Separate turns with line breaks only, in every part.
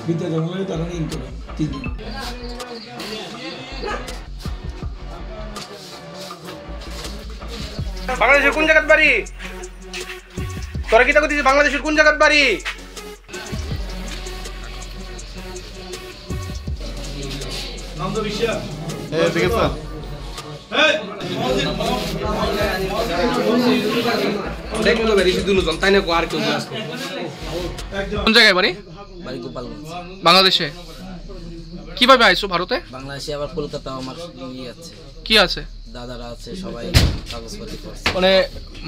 বিদ্যা জঙ্গলে তারা ইন করে 3 দিন।
বাংলাদেশের কোন জায়গার বাড়ি? তোরা কি করছিস? বাংলাদেশের কোন জায়গার বাড়ি? নাম তো বিশ্ব দেখে তো
কোন জায়গায় বাড়ি?
বাড়ি গোপালগঞ্জ।
বাংলাদেশে কিভাবে আইছো ভারতে?
বাংলাদেশে আবার কলকাতা আমার আছে,
কি আছে?
দাদারা আছে, সবাই কাগজপত্র করছে।
মানে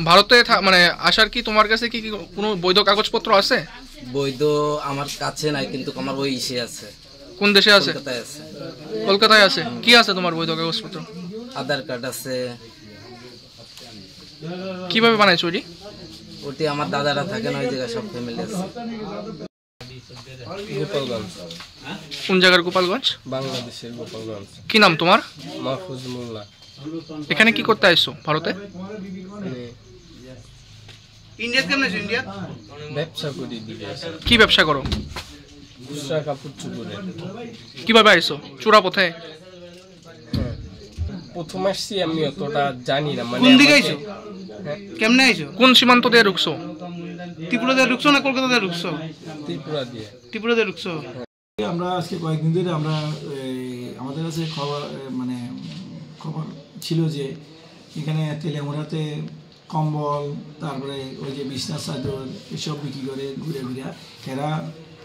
ভারতে মানে আসার কি তোমার কাছে কি কোনো বৈধ কাগজপত্র আছে?
বৈধ আমার কাছে নাই, কিন্তু আমার ওই ইসে আছে।
কোন দেশে আছে?
কলকাতায় আছে।
কলকাতায় আছে। কি আছে তোমার বৈধ কাগজপত্র?
আধার কার্ড আছে।
কিভাবে বানাইছো ওটি?
ওটি আমার দাদারা থাকে না, ওই জায়গায় সব ফ্যামিলি আছে।
গোপালগঞ্জ।
কোন জায়গার গোপালগঞ্জ?
বাংলাদেশের গোপালগঞ্জ।
কি নাম তোমার?
মাহফুজ মোল্লা।
এখানে কি করতে আইছো ভারতে?
ইন্ডিয়া কেমন আছে? ইন্ডিয়া
ব্যবসা করি দিকে।
কি ব্যবসা করো?
খুচরা কাপড় চুপড়ে।
কিভাবে আইছো? চোরা পথে?
প্রথম আসছি আমি অতটা জানি না, মানে
কোন দিকে আইছো? কেমনে আইছো?
কোন সীমান্ত দিয়ে ঢুকছো?
ত্রিপুরা দিয়ে ঢুকছো না কলকাতা দিয়ে ঢুকছো?
ত্রিপুরা দিয়ে।
ত্রিপুরা দিয়ে ঢুকছো।
আমরা আজকে কয়েকদিন ধরে আমরা আমাদের কাছে খবর ছিল যে এখানে তেলেমুড়াতে কম্বল, তারপরে ওই যে বিছনা চাদর এসব বিক্রি করে ঘুরে ঘুরে। এরা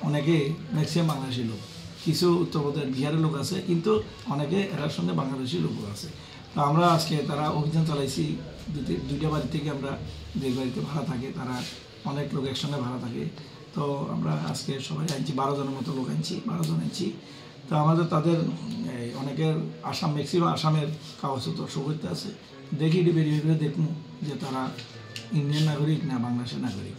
অনেকে ম্যাক্সিমাম বাংলাদেশি লোক, কিছু উত্তরপ্রদেশ বিহারের লোক আছে, কিন্তু অনেকে এরার সঙ্গে বাংলাদেশি লোকও আছে। তো আমরা আজকে তারা অভিযান চালাইছি। দুইটা বাড়ি থেকে আমরা যে বাড়িতে ভাড়া থাকে, তারা অনেক লোক একসঙ্গে ভাড়া থাকে। তো আমরা আজকে সবাই আনছি, 12 জনের মতো লোক আনছি, 12 জন আনছি। তো আমাদের তাদের অনেকের আসাম, ম্যাক্সিমাম আসামের কাগজপত্র সুবিধা আছে। দেখি বেরিয়ে দেখুন যে তারা ইন্ডিয়ান নাগরিক না বাংলাদেশের নাগরিক।